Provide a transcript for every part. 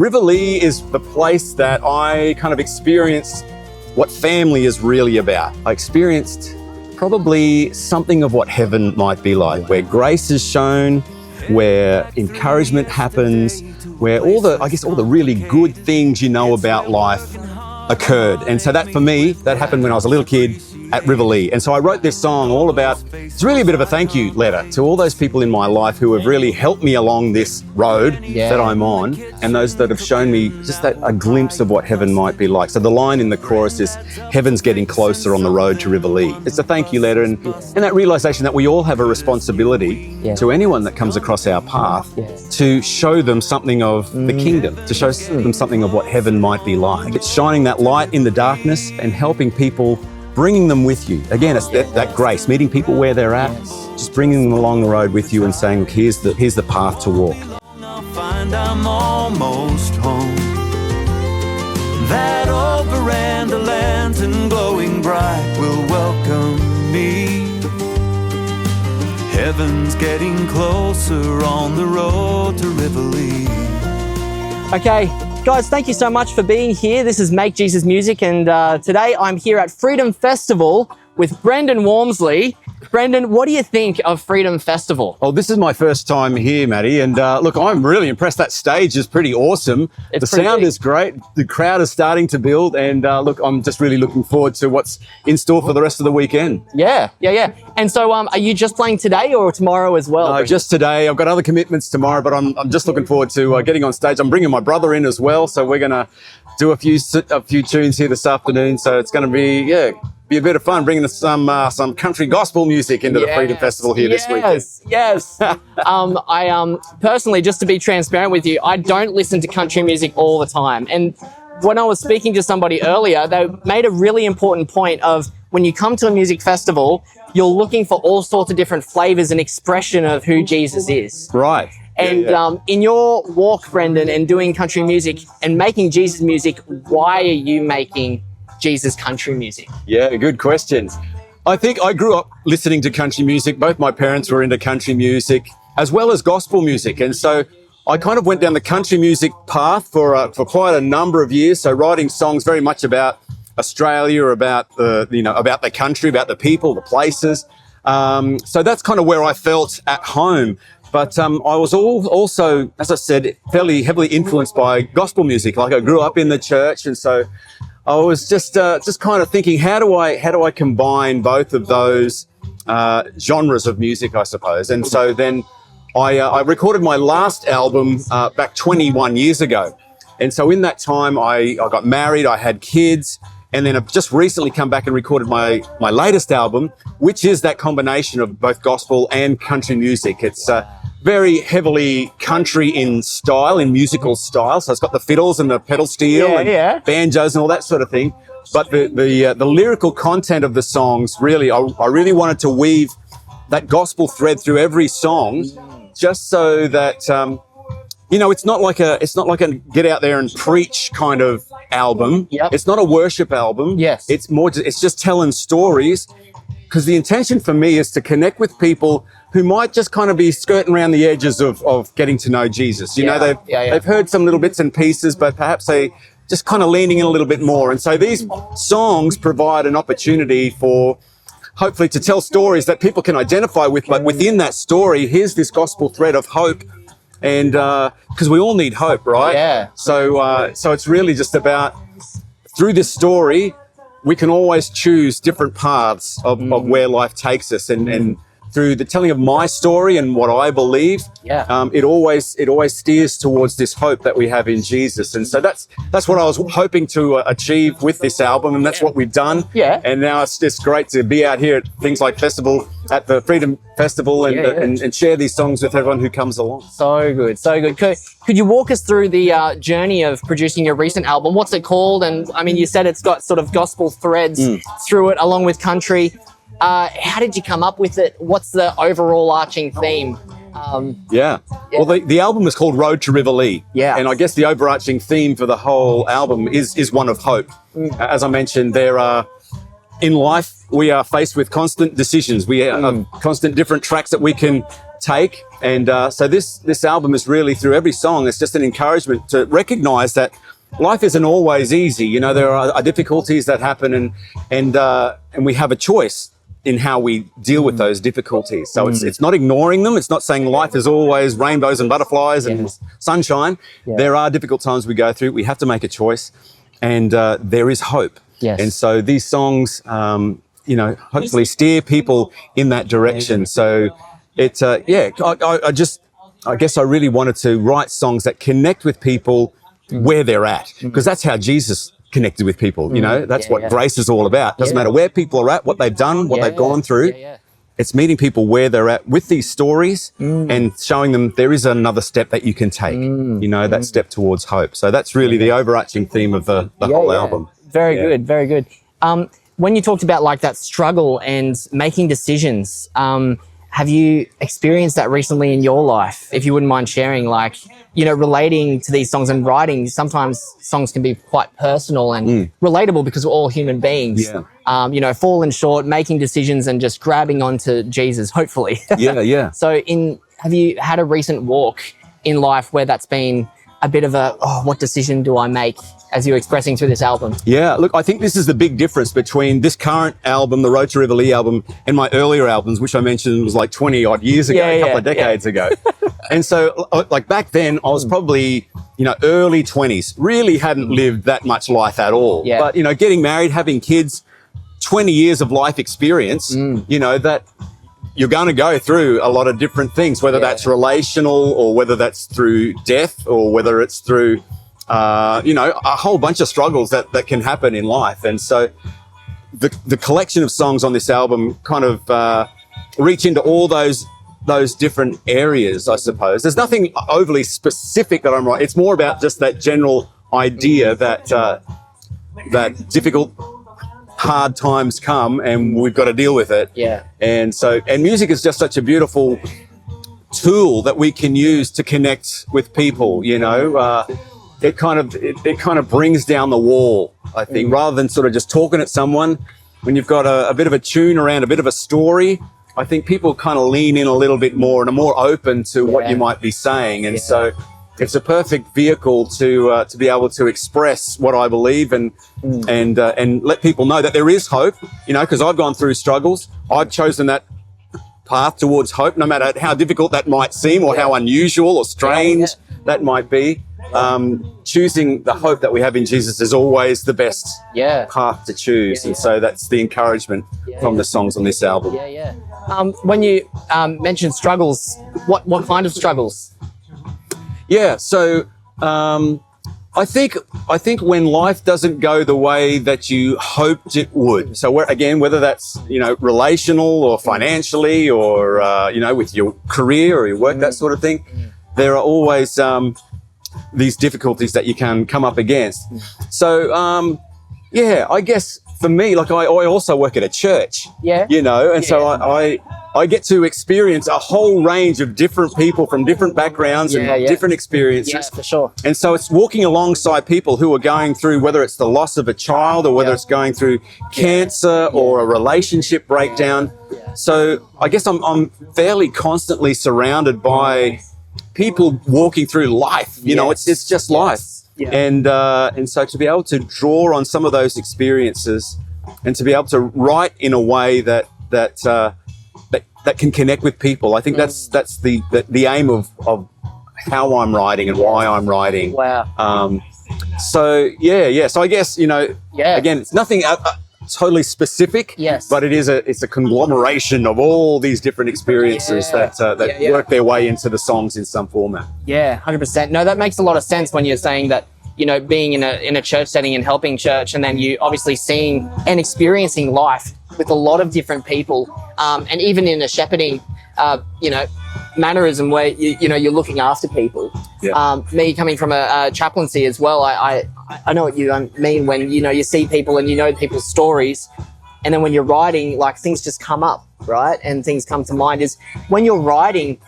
Riverleigh is the place that I kind of experienced what family is really about. I experienced probably something of what heaven might be like, where grace is shown, where encouragement happens, where all the really good things you know about life occurred. And so that, for me, that happened when I was a little kid at Riverleigh. And so I wrote this song all about, it's really a bit of a thank you letter to all those people in my life who have really helped me along this road that I'm on, and those that have shown me just a glimpse of what heaven might be like. So the line in the chorus is, heaven's getting closer on the road to Riverleigh. It's a thank you letter, and that realization that we all have a responsibility to anyone that comes across our path to show them something of the kingdom, to show them something of what heaven might be like. It's shining that light in the darkness and helping people, bringing them with you. Again, it's that grace, meeting people where they're at, just bringing them along the road with you and saying, look, here's the path to walk. I'll find I'm almost home. That old veranda lantern glowing bright will welcome me. Heaven's getting closer on the road to Riverleigh. Okay, guys, thank you so much for being here. This is Make Jesus Music, and today I'm here at Freedom Festival with Brendon Walmsley. Brendon, what do you think of Freedom Festival? Oh, this is my first time here, Matty, and look, I'm really impressed. That stage is pretty awesome. The sound is great. The crowd is starting to build, and look, I'm just really looking forward to what's in store for the rest of the weekend. Yeah. And so, are you just playing today or tomorrow as well? No, just today. I've got other commitments tomorrow, but I'm just looking forward to getting on stage. I'm bringing my brother in as well, so we're going to do a few tunes here this afternoon. So it's going to be a bit of fun bringing some country gospel music into the Freedom Festival here this weekend. Yes. I personally, just to be transparent with you, I don't listen to country music all the time. And when I was speaking to somebody earlier, they made a really important point of, when you come to a music festival, you're looking for all sorts of different flavors and expression of who Jesus is. Right. And in your walk, Brendon, and doing country music and making Jesus music, why are you making Jesus country music? Yeah, good question. I think I grew up listening to country music. Both my parents were into country music as well as gospel music. And so I kind of went down the country music path for quite a number of years. So writing songs very much about Australia, about about the country, about the people, the places. So that's kind of where I felt at home. But I was also, as I said, fairly heavily influenced by gospel music. Like, I grew up in the church, and so I was just kind of thinking, how do I combine both of those genres of music, I suppose? And so then I recorded my last album back 21 years ago. And so in that time, I got married, I had kids, and then I've just recently come back and recorded my latest album, which is that combination of both gospel and country music. It's very heavily country in style, in musical style. So it's got the fiddles and the pedal steel and banjos and all that sort of thing. But the lyrical content of the songs, really, I really wanted to weave that gospel thread through every song, just so that it's not like a get out there and preach kind of album. It's not a worship album. It's just telling stories, because the intention for me is to connect with people who might just kind of be skirting around the edges of getting to know Jesus. They've heard some little bits and pieces, but perhaps they just kind of leaning in a little bit more. And so these songs provide an opportunity for, hopefully, to tell stories that people can identify with, but within that story, here's this gospel thread of hope. And because we all need hope, right? So it's really just about, through this story, we can always choose different paths of where life takes us, and through the telling of my story and what I believe, it always steers towards this hope that we have in Jesus. And so that's what I was hoping to achieve with this album, and that's what we've done. And now it's just great to be out here at things like at the Freedom Festival and share these songs with everyone who comes along. So good. Could you walk us through the journey of producing your recent album? What's it called? And I mean, you said it's got sort of gospel threads through it, along with country. How did you come up with it? What's the overall arching theme? Well, the album is called Road to Riverleigh. And I guess the overarching theme for the whole album is one of hope. As I mentioned, in life, we are faced with constant decisions. We have constant different tracks that we can take. And so this album is really, through every song, it's just an encouragement to recognize that life isn't always easy. You know, there are difficulties that happen, and we have a choice in how we deal with those difficulties. So it's not ignoring them. It's not saying life is always rainbows and butterflies and sunshine. There are difficult times we go through. We have to make a choice, and there is hope. Yes. And so these songs, you know, hopefully steer people in that direction. So it's I guess I really wanted to write songs that connect with people where they're at, because that's how Jesus connected with people. You know, that's what grace is all about. Doesn't matter where people are at, what they've done, what they've gone through. It's meeting people where they're at with these stories and showing them there is another step that you can take, you know, that step towards hope. So that's really the overarching theme of the whole album. Very good, very good. When you talked about like that struggle and making decisions, have you experienced that recently in your life? If you wouldn't mind sharing, like, you know, relating to these songs and writing, sometimes songs can be quite personal and relatable because we're all human beings. You know, falling short, making decisions and just grabbing onto Jesus, hopefully. So have you had a recent walk in life where that's been a bit of a, what decision do I make, as you're expressing through this album? Yeah, look, I think this is the big difference between this current album, the Road to Riverleigh album, and my earlier albums, which I mentioned was like 20 odd years ago, a couple of decades ago. And so like back then I was probably, you know, early 20s, really hadn't lived that much life at all. But, you know, getting married, having kids, 20 years of life experience, you know, that you're going to go through a lot of different things, whether that's relational or whether that's through death or whether it's through, you know, a whole bunch of struggles that can happen in life. And so the collection of songs on this album kind of reach into all those different areas, I suppose. There's nothing overly specific that I'm writing. It's more about just that general idea that that difficult, hard times come and we've got to deal with it. And so, and music is just such a beautiful tool that we can use to connect with people, you know. It kind of brings down the wall, I think, rather than sort of just talking at someone. When you've got a bit of a tune around a bit of a story, I think people kind of lean in a little bit more and are more open to what you might be saying. And so it's a perfect vehicle to be able to express what I believe and let people know that there is hope, you know, because I've gone through struggles. I've chosen that path towards hope, no matter how difficult that might seem or how unusual or strange that might be. Choosing the hope that we have in Jesus is always the best path to choose. And so that's the encouragement from the songs on this album. When you mentioned struggles, what kind of struggles? So I think when life doesn't go the way that you hoped it would, so whether that's, you know, relational or financially or you know, with your career or your work, that sort of thing, there are always these difficulties that you can come up against. So I guess for me, like I also work at a church, you know, and so I get to experience a whole range of different people from different backgrounds and different experiences. Yeah, for sure. And so it's walking alongside people who are going through, whether it's the loss of a child or whether it's going through cancer or a relationship breakdown. So I guess I'm fairly constantly surrounded by people walking through life. You know, it's just life. And so to be able to draw on some of those experiences and to be able to write in a way that can connect with people, I think that's the aim of how I'm writing and why I'm writing. So I guess, you know, again, it's nothing totally specific, but it's a conglomeration of all these different experiences that work their way into the songs in some format. 100%. No, that makes a lot of sense when you're saying that, you know, being in a church setting and helping church, and then you obviously seeing and experiencing life with a lot of different people, and even in a shepherding, you know, mannerism where you know you're looking after people. Me coming from a chaplaincy as well, I know what you mean when, you know, you see people and you know people's stories, and then when you're writing, like, things just come up, right? And things come to mind. Is when you're writing,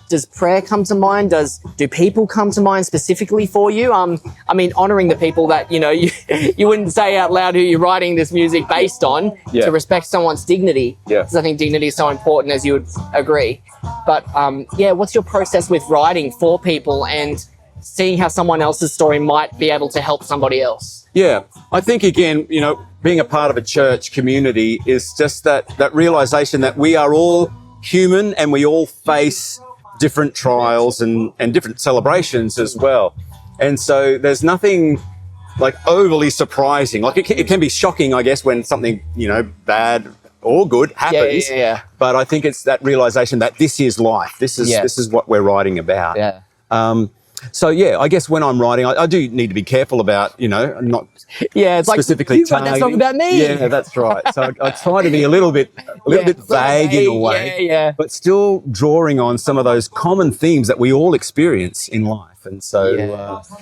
does prayer come to mind? Do people come to mind specifically for you? I mean, honoring the people that, you know, you wouldn't say out loud who you're writing this music based on, to respect someone's dignity, because I think dignity is so important, as you would agree. But yeah, what's your process with writing for people and seeing how someone else's story might be able to help somebody else? Yeah, I think again, you know, being a part of a church community is just that realization that we are all human and we all face different trials and different celebrations as well. And so there's nothing like overly surprising. Like it can be shocking, I guess, when something, you know, bad or good happens. Yeah. But I think it's that realization that this is life. This is what we're writing about. Yeah. So yeah, I guess when I'm writing, I do need to be careful about, you know, not it's specifically like, you wrote that song about me. Yeah, that's right. So I try to be a little bit vague in a way, but still drawing on some of those common themes that we all experience in life. And so,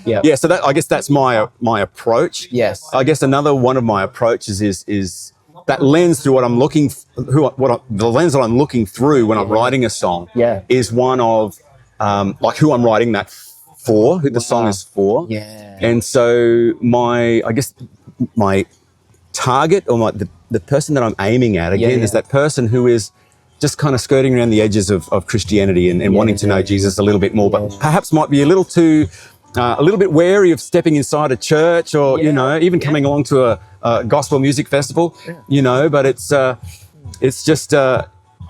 so that, I guess that's my approach. Yes. I guess another one of my approaches is that lens through what I'm looking, the lens that I'm looking through when I'm writing a song. Is one of like who I'm writing that for, who the song is for. And so my target or the person that I'm aiming at again is that person who is just kind of skirting around the edges of Christianity and wanting to know Jesus a little bit more, but perhaps might be a little bit wary of stepping inside a church or, you know, even coming along to a gospel music festival, you know, but it's just,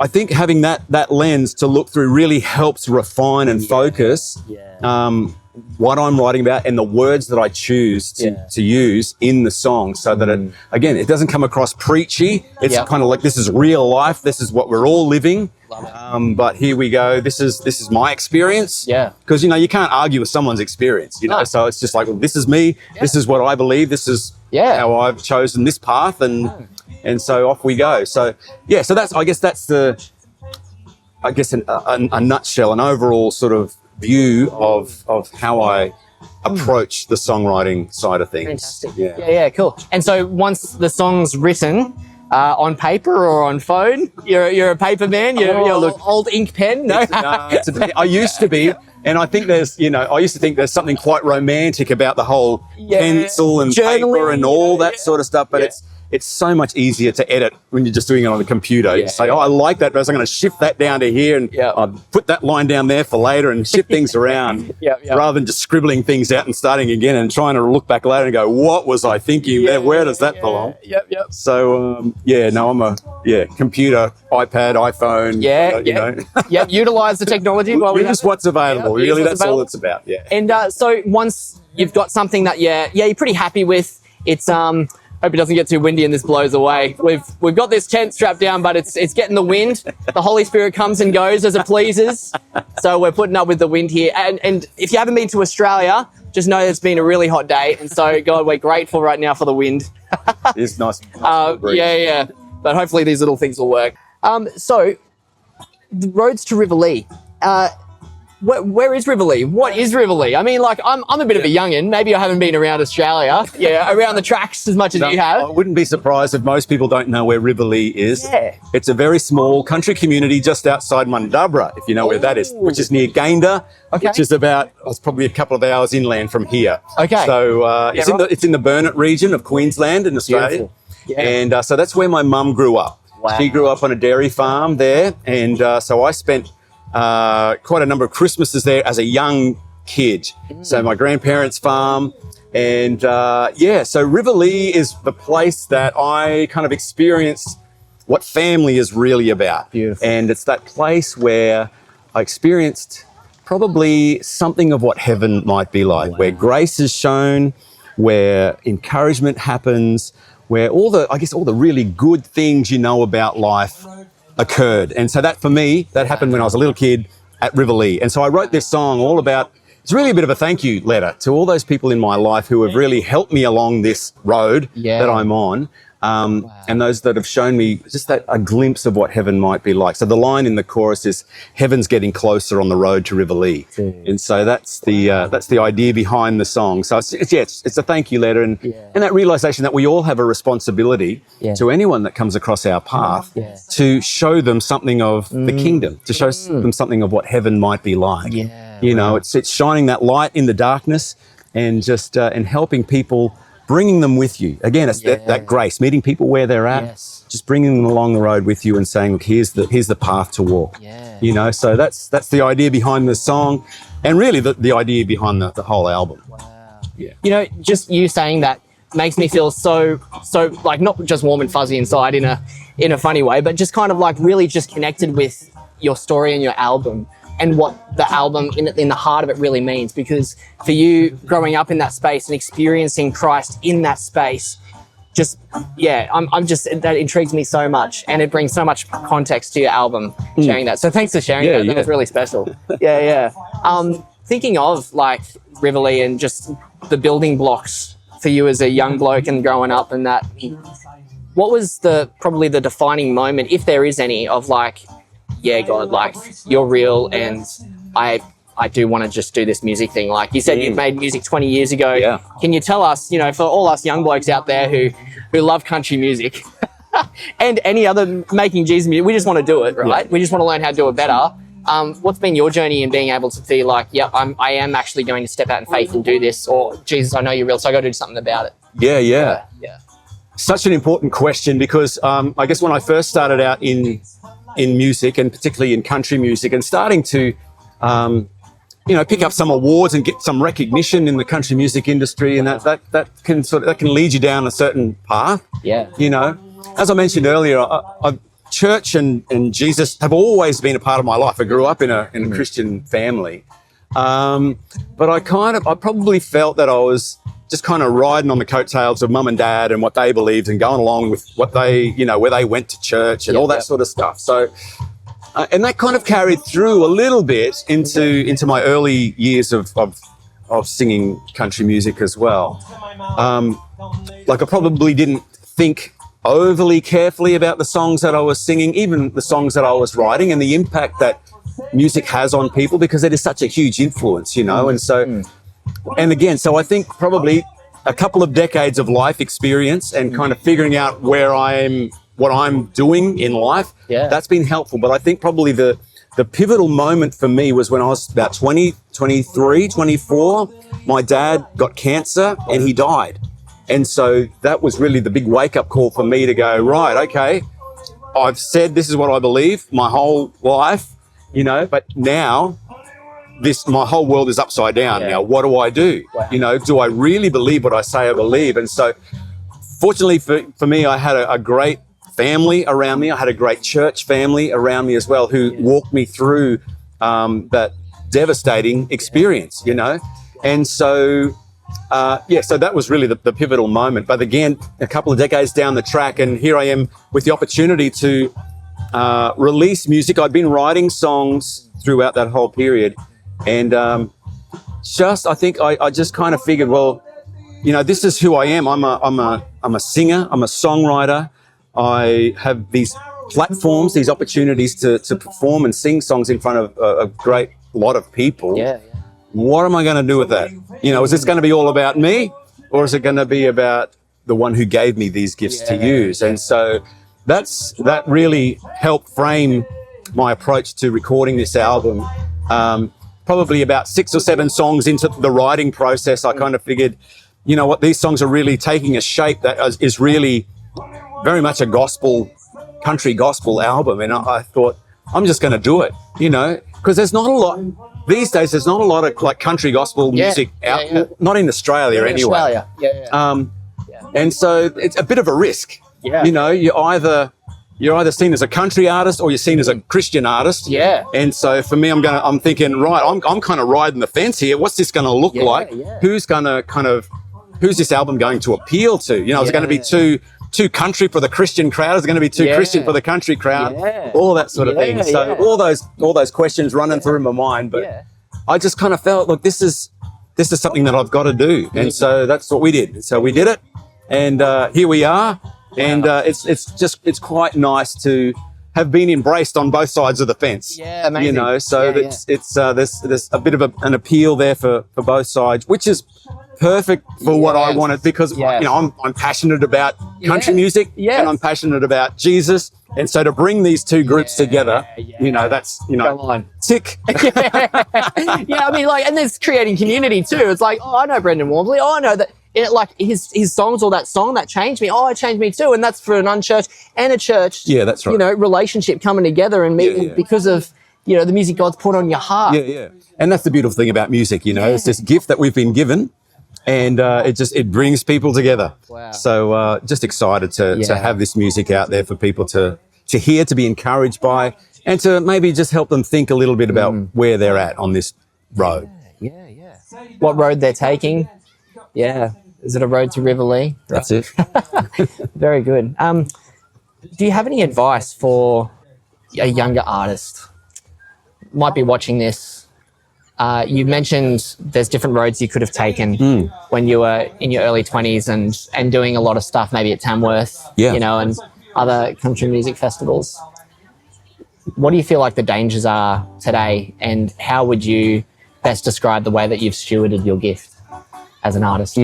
I think having that lens to look through really helps refine and focus what I'm writing about and the words that I choose to use in the song, so that it doesn't come across preachy. It's kind of like, this is real life. This is what we're all living. But here we go. This is my experience. Because, you know, you can't argue with someone's experience, you know. So it's just like, well, this is me. This is what I believe. This is how I've chosen this path, and so off we go. So so that's, I guess that's a nutshell, an overall sort of view of how I approach the songwriting side of things. Fantastic. Cool. And so once the song's written, on paper or on phone, you're a paper man. You're old ink pen. No, I used to be, and I think I used to think there's something quite romantic about the whole pencil and paper and all that sort of stuff. But it's so much easier to edit when you're just doing it on a computer. You say, I like that, but I'm going to shift that down to here and I'll put that line down there for later and shift things around rather than just scribbling things out and starting again and trying to look back later and go, what was I thinking there? Where does that belong? So, I'm a computer, iPad, iPhone. You know. Utilize the technology. Use what's available. Really, that's all it's about. And so once you've got something that you're pretty happy with, it's hope it doesn't get too windy and this blows away. We've got this tent strapped down, but it's getting the wind. The Holy Spirit comes and goes as it pleases. So we're putting up with the wind here. And if you haven't been to Australia, just know it's been a really hot day. And so, God, we're grateful right now for the wind. It's nice. But hopefully these little things will work. So the roads to Riverleigh. Where is Riverleigh? What is Riverleigh? I mean, like, I'm a bit of a youngin'. Maybe I haven't been around Australia. Around the tracks as much as you have. I wouldn't be surprised if most people don't know where Riverleigh is. It's a very small country community just outside Mundabra, if you know where that is, which is near Gayndah, which is it's probably a couple of hours inland from here. So it's in the Burnett region of Queensland in Australia. And so that's where my mum grew up. She grew up on a dairy farm there, and so I spent quite a number of Christmases there as a young kid. So my grandparents' farm, and so Riverleigh is the place that I kind of experienced what family is really about. And it's that place where I experienced probably something of what heaven might be like, where grace is shown, where encouragement happens, where all the really good things you know about life occurred. And so that, for me, that happened when I was a little kid at Riverleigh. And so I wrote this song all about, it's really a bit of a thank you letter to all those people in my life who have really helped me along this road that I'm on. And those that have shown me just a glimpse of what heaven might be like. So the line in the chorus is, heaven's getting closer on the road to Riverleigh. And so that's the idea behind the song. So it's a thank you letter, and that realization that we all have a responsibility to anyone that comes across our path to show them something of the kingdom, to show them something of what heaven might be like. You know, it's shining that light in the darkness and just and helping people bringing them with you. Again, it's that grace, meeting people where they're at, just bringing them along the road with you and saying, look, here's the path to walk. You know, so that's the idea behind the song, and really the idea behind the whole album. You know, just you saying that makes me feel so like not just warm and fuzzy inside in a funny way, but just kind of like really just connected with your story and your album and what the album in the heart of it really means. Because for you, growing up in that space and experiencing Christ in that space, just I'm just, that intrigues me so much, and it brings so much context to your album sharing that. So thanks for sharing that. That was really special. Thinking of like Riverleigh and just the building blocks for you as a young bloke and growing up, and that, what was probably the defining moment, if there is any, of like, yeah, God, like you're real and I do want to just do this music thing. Like you said, you've made music 20 years ago. Yeah. Can you tell us, you know, for all us young blokes out there who love country music and any other making Jesus music, we just want to do it, right? Yeah. We just want to learn how to do it better. What's been your journey in being able to feel like, I am actually going to step out in faith and do this, or Jesus, I know you're real, so I got to do something about it. Yeah. Such an important question, because I guess when I first started out in music, and particularly in country music, and starting to pick up some awards and get some recognition in the country music industry, and that can lead you down a certain path. You know, as I mentioned earlier, church and Jesus have always been a part of my life. I grew up in a Christian family, but I probably felt that I was just kind of riding on the coattails of mum and dad and what they believed, and going along with what they, where they went to church and all that sort of stuff. So, and that kind of carried through a little bit into my early years of singing country music as well. Like I probably didn't think overly carefully about the songs that I was singing, even the songs that I was writing, and the impact that music has on people, because it is such a huge influence, and so, and again, so I think probably a couple of decades of life experience and kind of figuring out what I'm doing in life, that's been helpful. But I think probably the pivotal moment for me was when I was about 23, 24, my dad got cancer and he died. And so that was really the big wake-up call for me to go, right, okay, I've said this is what I believe my whole life, but now my whole world is upside down. Now, what do I do? Wow. Do I really believe what I say I believe? And so fortunately for me, I had a great family around me. I had a great church family around me as well, who walked me through that devastating experience, And so, so that was really the pivotal moment. But again, a couple of decades down the track, and here I am with the opportunity to release music. I'd been writing songs throughout that whole period. And I think I just kind of figured, well, this is who I am. I'm a singer. I'm a songwriter. I have these platforms, these opportunities to perform and sing songs in front of a great lot of people. What am I going to do with that? Is this going to be all about me, or is it going to be about the one who gave me these gifts to use? And so that really helped frame my approach to recording this album. Probably about 6 or 7 songs into the writing process, I kind of figured, these songs are really taking a shape that is really very much a country gospel album. And I thought, I'm just going to do it, because there's not a lot these days. There's not a lot of like country gospel music out, not in Australia anyway. And so it's a bit of a risk. You're either seen as a country artist or you're seen as a Christian artist. And so for me, I'm thinking, right, I'm kind of riding the fence here. What's this going to look like? Who's this album going to appeal to? Is it going to be too country for the Christian crowd? Is it going to be too Christian for the country crowd? All that sort of thing. So all those questions running through my mind, but I just kind of felt, look, this is something that I've got to do. And so that's what we did. So we did it, and here we are. And it's quite nice to have been embraced on both sides of the fence. Amazing. There's a bit of an appeal there for both sides, which is perfect for what I wanted, because I'm passionate about country music, and I'm passionate about Jesus, and so to bring these two groups together, that's Come on. tick. I mean, like, and there's creating community too. It's like, I know Brendon Walmsley. I know that like his songs or that song that changed me. Oh, it changed me too. And that's for an unchurched and a church. Yeah, that's right. You know, relationship coming together and meeting because of, you know, the music God's put on your heart. Yeah. And that's the beautiful thing about music, you know, it's this gift that we've been given, and it brings people together. Wow. So just excited to have this music out there for people to hear, to be encouraged by, and to maybe just help them think a little bit about where they're at on this road. Yeah. What road they're taking. Yeah. Is it a road to Riverleigh? That's it. Very good. Do you have any advice for a younger artist? Might be watching this. You mentioned there's different roads you could have taken when you were in your early 20s and doing a lot of stuff maybe at Tamworth, you know, and other country music festivals. What do you feel like the dangers are today, and how would you best describe the way that you've stewarded your gift as an artist?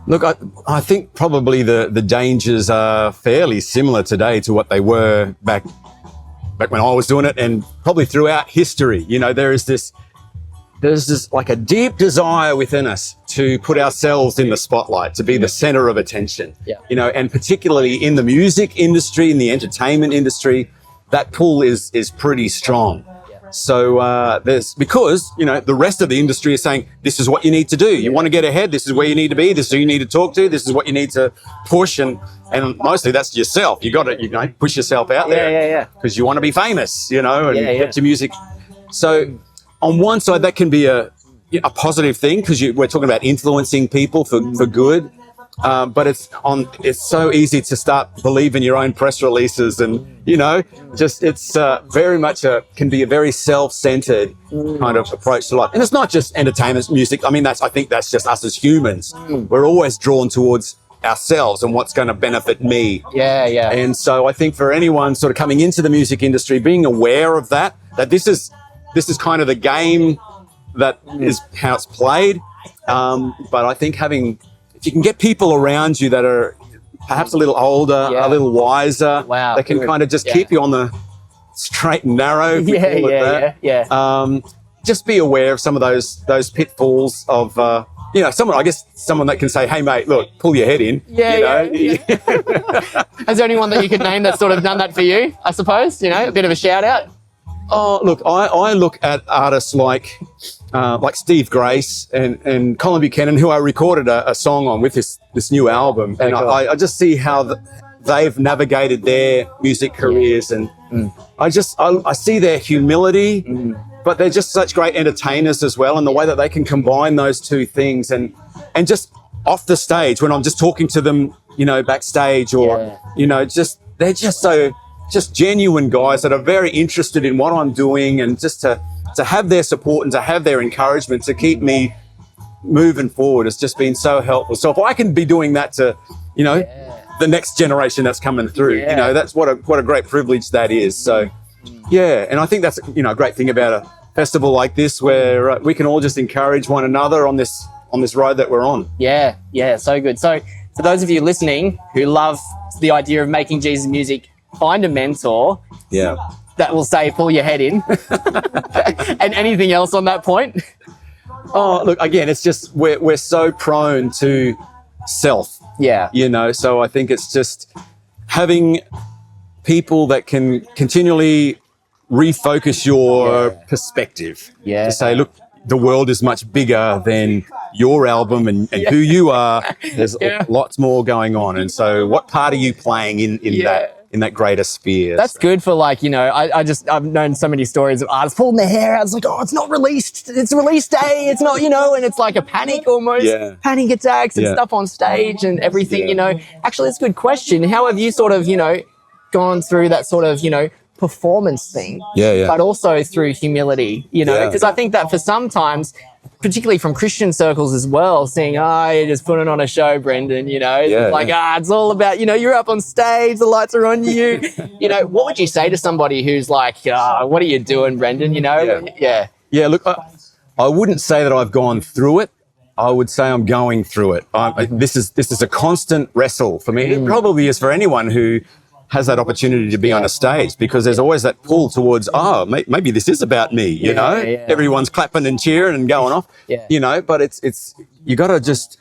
Look, I think probably the dangers are fairly similar today to what they were back when I was doing it, and probably throughout history. You know, there's this like a deep desire within us to put ourselves in the spotlight, to be the center of attention. You know, and particularly in the music industry, in the entertainment industry, that pull is pretty strong. So because, you know, the rest of the industry is saying, this is what you need to do. You want to get ahead. This is where you need to be. This is who you need to talk to. This is what you need to push. And mostly that's yourself. You got to, you know, push yourself out there. Because you want to be famous, you know, and get your music. So on one side, that can be a positive thing, because we're talking about influencing people for good. But it's so easy to start believing your own press releases, and you know, just it's very much can be a very self-centered kind of approach to life. And it's not just entertainment music. I mean, I think that's just us as humans. We're always drawn towards ourselves and what's going to benefit me. And so I think for anyone sort of coming into the music industry, being aware of that this is kind of the game that is how it's played. But I think if you can get people around you that are perhaps a little older, a little wiser, they can kind of just keep you on the straight and narrow. Just be aware of some of those pitfalls of, you know, someone that can say, hey, mate, look, pull your head in. Is there anyone that you could name that's sort of done that for you, I suppose? You know, a bit of a shout out? Oh, look, I look at artists like Steve Grace and Colin Buchanan, who I recorded a song on with this new album. And cool. I just see how they've navigated their music careers. And I see their humility, but they're just such great entertainers as well. And the way that they can combine those two things and just off the stage, when I'm just talking to them, you know, backstage or, you know, they're just genuine guys that are very interested in what I'm doing, and just to have their support and to have their encouragement to keep me moving forward has just been so helpful. So if I can be doing that to, you know, the next generation that's coming through, you know, that's what a great privilege that is. So, and I think that's, you know, a great thing about a festival like this, where we can all just encourage one another on this road that we're on. So good. So for those of you listening who love the idea of making Jesus music, find a mentor that will say, pull your head in. And anything else on that point? Oh, look, again, it's just we're so prone to self. You know, so I think it's just having people that can continually refocus your perspective. To say, look, the world is much bigger than your album and who you are. There's lots more going on. And so what part are you playing in that greater sphere? That's good for, like, you know, I've known so many stories of artists pulling their hair out. It's like, oh, it's not released. It's release day. It's not, you know, and it's like a panic almost, panic attacks and stuff on stage and everything, you know. Actually, it's a good question. How have you sort of, you know, gone through that sort of, you know, performance thing, but also through humility, you know, because I think that for sometimes, particularly from Christian circles as well, saying, you're just putting on a show, Brendon, you know, it's all about, you know, you're up on stage, the lights are on you, you know. What would you say to somebody who's like, what are you doing, Brendon, you know? Look, I wouldn't say that I've gone through it. I would say I'm going through it. This is a constant wrestle for me. It probably is for anyone who has that opportunity to be on a stage, because there's always that pull towards, maybe this is about me, you know? Everyone's clapping and cheering and going off, you know, but it's you got to just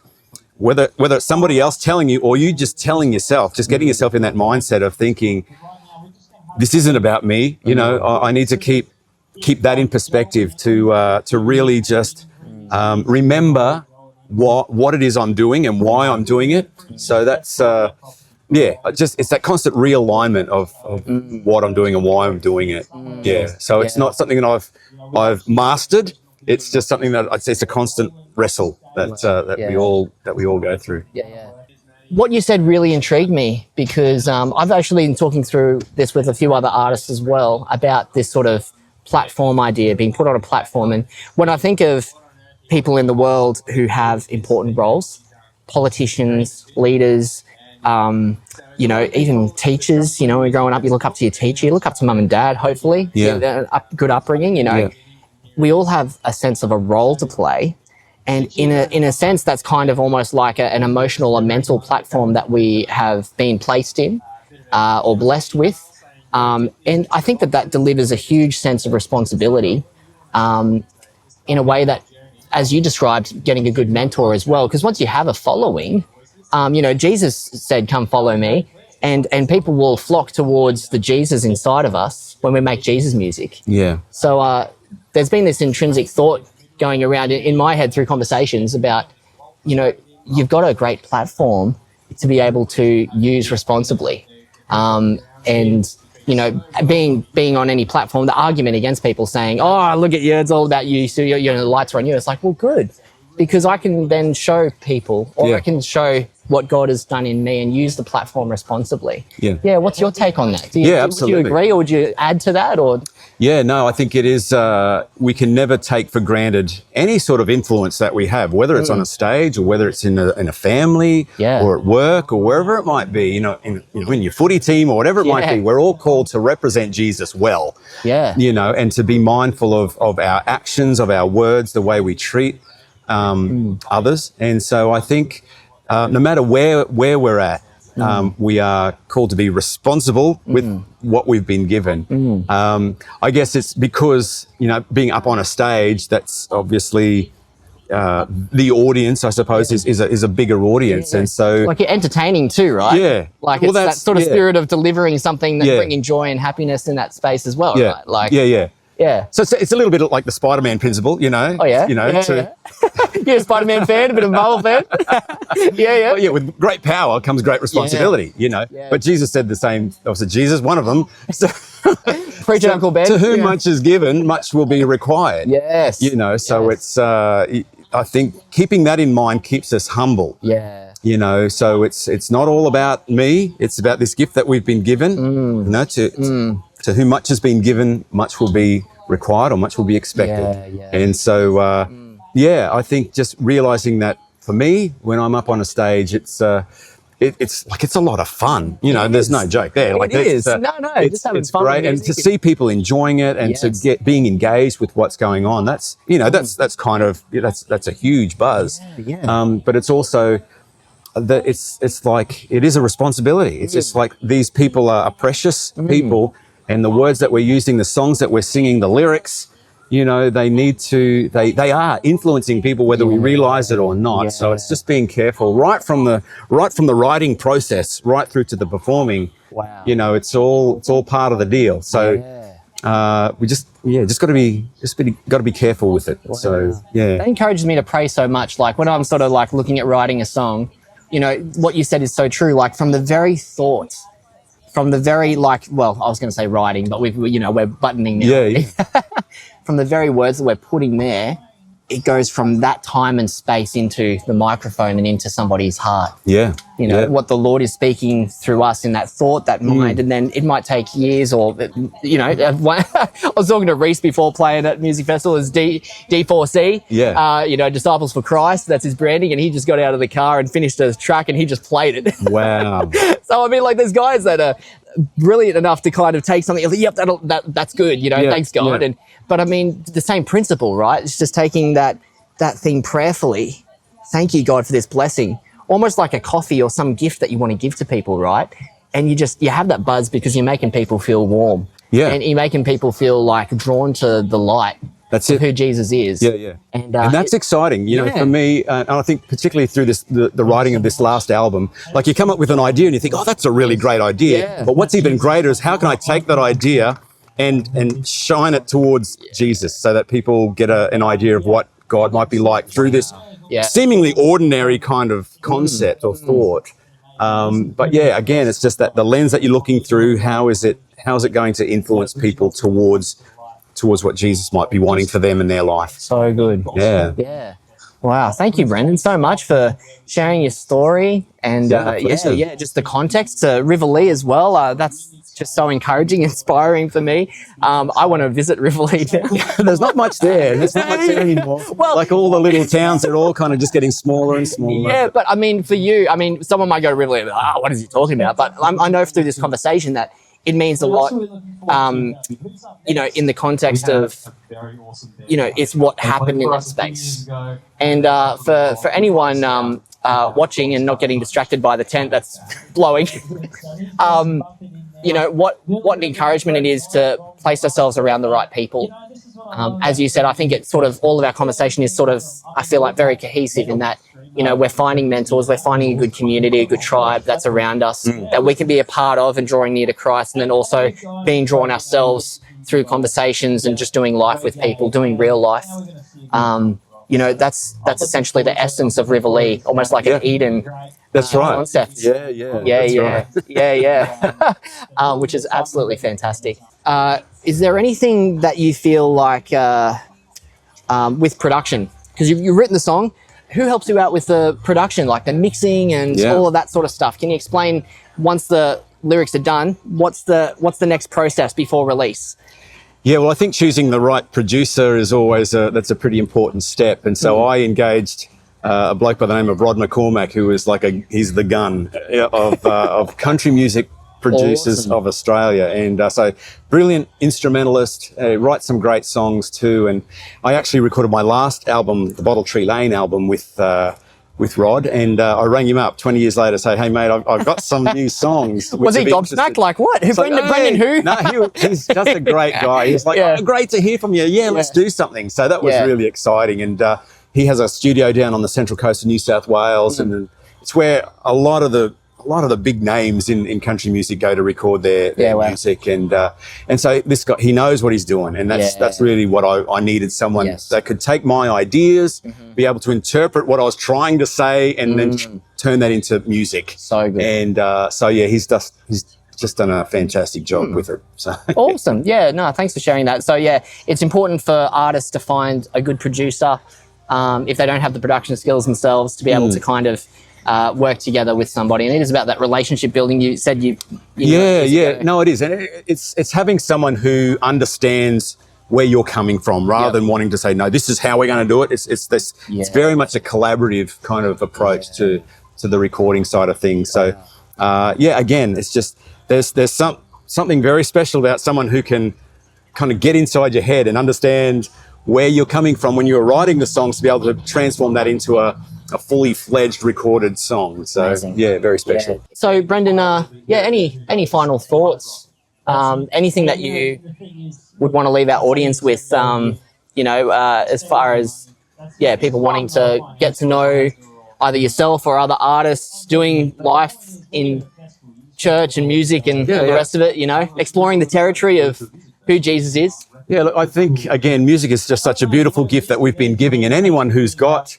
whether it's somebody else telling you or you just telling yourself, just getting yourself in that mindset of thinking, this isn't about me. You know, I need to keep that in perspective to really just remember what it is I'm doing and why I'm doing it. So that's it's that constant realignment of what I'm doing and why I'm doing it. So it's not something that I've mastered. It's just something that I'd say it's a constant wrestle that we all go through. What you said really intrigued me, because I've actually been talking through this with a few other artists as well about this sort of platform idea, being put on a platform. And when I think of people in the world who have important roles, politicians, leaders, even teachers, when you're growing up, you look up to your teacher, you look up to mum and dad, hopefully, good upbringing, we all have a sense of a role to play. And in a sense, that's kind of almost like an emotional or mental platform that we have been placed in or blessed with. And I think that delivers a huge sense of responsibility in a way that, as you described, getting a good mentor as well. Because once you have a following, Jesus said, come follow me. And people will flock towards the Jesus inside of us when we make Jesus music. So there's been this intrinsic thought going around in my head through conversations about, you've got a great platform to be able to use responsibly. And, being on any platform, the argument against people saying, oh, look at you, it's all about you, so the lights are on you. It's like, well, good, because I can then show people, or I can show what God has done in me and use the platform responsibly. What's your take on that? Absolutely. Would you agree, or would you add to that? Or I think it is, we can never take for granted any sort of influence that we have, whether it's on a stage or whether it's in a family or at work or wherever it might be, in your footy team or whatever it might be. We're all called to represent Jesus well, and to be mindful of our actions, of our words, the way we treat others. And so I think no matter where we're at, we are called to be responsible with what we've been given. I guess it's because, being up on a stage, that's obviously the audience, I suppose, is a bigger audience. And so, like, you're entertaining too, right? Like, it's that sort of spirit of delivering something that bringing joy and happiness in that space as well, right? Like, so it's a little bit like the Spider-Man principle, Oh yeah. You're a Spider-Man fan, a bit of a Marvel fan. Well, with great power comes great responsibility, But Jesus said the same. Obviously, Jesus, one of them. So, Preacher Uncle Ben. To whom much is given, much will be required. So it's. I think keeping that in mind keeps us humble. So it's not all about me. It's about this gift that we've been given. To whom much has been given, much will be required, or much will be expected. And so, I think just realizing that for me, when I'm up on a stage, it's like it's a lot of fun. There's no joke there. Like, it is. Just having fun. Great, and to see people enjoying it and to being engaged with what's going on. That's that's kind of that's a huge buzz. But it's also that it's like it is a responsibility. It's just like these people are precious people. And the words that we're using, the songs that we're singing, the lyrics, they need to, they are influencing people whether we realize it or not. So it's just being careful right from the writing process, right through to the performing. It's all part of the deal. So we just got to be careful with it. So that encourages me to pray so much. Like, when I'm sort of like looking at writing a song, what you said is so true. Like, from the very thoughts, from the very, I was going to say writing, but we're buttoning now. From the very words that we're putting there, it goes from that time and space into the microphone and into somebody's heart. What the Lord is speaking through us in that thought, that mind, and then it might take years or, I was talking to Reese before playing at Music Festival as D4C, Disciples for Christ, that's his branding, and he just got out of the car and finished a track and he just played it. Wow. So, I mean, like, there's guys that are brilliant enough to kind of take something, that's good, thanks God. But I mean, the same principle, right? It's just taking that thing prayerfully. Thank you, God, for this blessing. Almost like a coffee or some gift that you want to give to people, right? And you have that buzz because you're making people feel warm. And you're making people feel like drawn to the light That's of it. who Jesus is. Yeah. And that's exciting, you know, for me. And I think particularly through the writing of this last album, like you come up with an idea and you think, oh, that's a really great idea. Yeah. But what's even greater is how can I take that idea and shine it towards Jesus so that people get an idea of what God might be like through this seemingly ordinary kind of concept or thought. But yeah, again, it's just that the lens that you're looking through, how is it going to influence people towards what Jesus might be wanting for them in their life? So good. Yeah. Wow. Thank you, Brendon, so much for sharing your story and pleasure. just the context to Riverleigh as well. That's just so encouraging, inspiring for me. I want to visit Riverleigh now. There's not much there. There's not much there anymore. Well, like all the little towns, they're all kind of just getting smaller and smaller. Yeah, but I mean, for you, I mean, someone might go to Riverleigh and be like, what is he talking about? But I know through this conversation that it means a lot, you know, in the context of, you know, it's what happened in that space. And for anyone watching and not getting distracted by the tent that's blowing, you know, what an encouragement it is to place ourselves around the right people. As you said, I think it's sort of all of our conversation is sort of, I feel like, very cohesive in that, you know, we're finding mentors, we're finding a good community, a good tribe that's around us that we can be a part of and drawing near to Christ, and then also being drawn ourselves through conversations and just doing life with people, doing real life. You know, that's essentially the essence of Riverleigh, almost like an Eden That's right. concept. Yeah. Which is absolutely fantastic. Is there anything that you feel like with production? Because you've written the song. Who helps you out with the production, like the mixing and all of that sort of stuff? Can you explain, once the lyrics are done, what's the next process before release? Yeah, well, I think choosing the right producer is always that's a pretty important step. And so I engaged a bloke by the name of Rod McCormack, who is he's the gun of country music producers of Australia. And so brilliant instrumentalist, writes some great songs too. And I actually recorded my last album, the Bottle Tree Lane album, with Rod, and I rang him up 20 years later to say, hey mate, I've got some new songs. Was he gobsmacked? Like what? Brendon who? No, he's just a great guy. He's like, oh, great to hear from you. Yeah, let's do something. So that was really exciting. And he has a studio down on the central coast of New South Wales, and it's where a lot of the big names in country music go to record their music, and so this guy, he knows what he's doing, and that's really what I needed, someone that could take my ideas, be able to interpret what I was trying to say, and then turn that into music. So good. And so he's just done a fantastic job with it. So awesome. Yeah, no, thanks for sharing that. So yeah, it's important for artists to find a good producer if they don't have the production skills themselves, to be able to kind of work together with somebody. And it is about that relationship building. You said you know, no, it is. And it's having someone who understands where you're coming from, rather than wanting to say, no, this is how we're going to do it. It's very much a collaborative kind of approach to the recording side of things. So again, it's just there's something very special about someone who can kind of get inside your head and understand where you're coming from when you're writing the songs, to be able to transform that into a fully fledged recorded song. So amazing. Yeah, very special. Yeah. So Brendon, any final thoughts? Anything that you would want to leave our audience with? You know, as far as people wanting to get to know either yourself or other artists doing life in church and music and the rest of it. You know, exploring the territory of who Jesus is. Yeah, look, I think again, music is just such a beautiful gift that we've been giving, and anyone who's got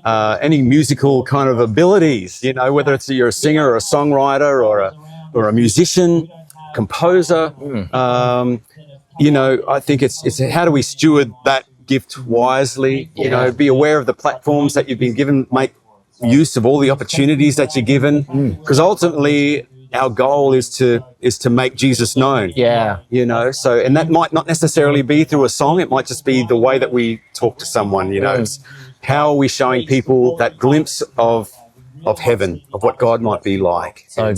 any musical kind of abilities, you know, whether you're a singer or a songwriter or a musician, composer, you know, I think it's how do we steward that gift wisely? You know, be aware of the platforms that you've been given, make use of all the opportunities that you're given, because ultimately our goal is to make Jesus known. You know, so, and that might not necessarily be through a song. It might just be the way that we talk to someone, you know. How are we showing people that glimpse of heaven, of what God might be like? So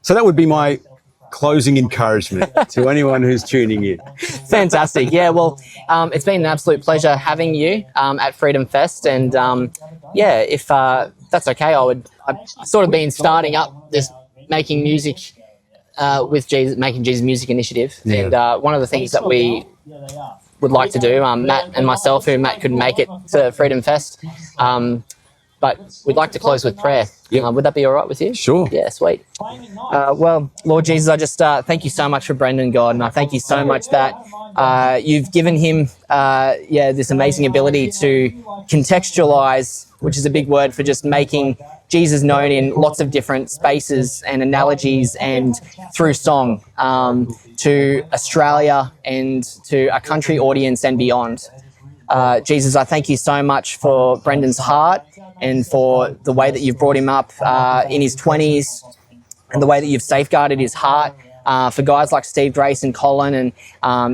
that would be my closing encouragement to anyone who's tuning in. Fantastic. Yeah, well, it's been an absolute pleasure having you at Freedom Fest, and if that's okay, I've sort of been starting up this making music with Jesus, making Jesus Music initiative, and one of the things that we would like to do. Matt and myself, who Matt couldn't make it to Freedom Fest, but we'd like to close with prayer. Would that be all right with you? Sure. Yeah, sweet. Well, Lord Jesus, I just thank you so much for Brendon, God, and I thank you so much that you've given him, this amazing ability to contextualize, which is a big word for just making Jesus known in lots of different spaces and analogies and through song to Australia and to a country audience and beyond. Jesus, I thank you so much for Brendon's heart and for the way that you've brought him up in his 20s and the way that you've safeguarded his heart for guys like Steve Grace and Colin and,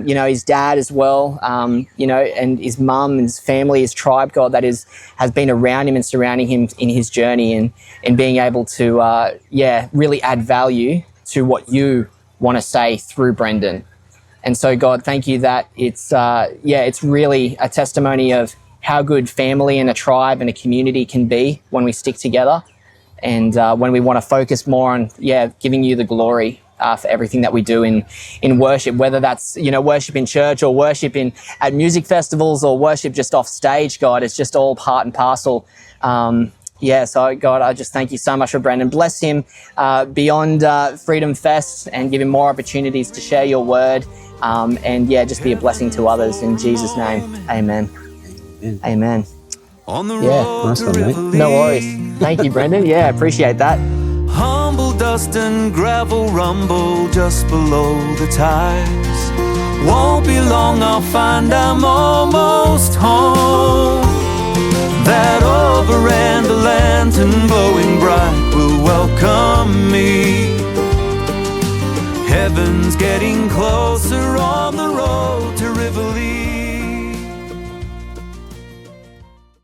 his dad as well, and his mum and his family, his tribe, God, that has been around him and surrounding him in his journey and being able to, really add value to what you want to say through Brendon. And so, God, thank you that it's really a testimony of how good family and a tribe and a community can be when we stick together and when we want to focus more on, giving you the glory for everything that we do in worship, whether that's, worship in church or worship at music festivals or worship just off stage, God. It's just all part and parcel. So God, I just thank you so much for Brendon. Bless him beyond Freedom Fest and give him more opportunities to share your word. Just be a blessing to others in Jesus' name. Amen. Amen. On the road nice one, mate. No worries. Thank you, Brendon. Yeah, appreciate that. Humble dust and gravel rumble just below the tides. Won't be long, I'll find I'm almost home. That old veranda lantern glowing bright will welcome me. Heaven's getting closer all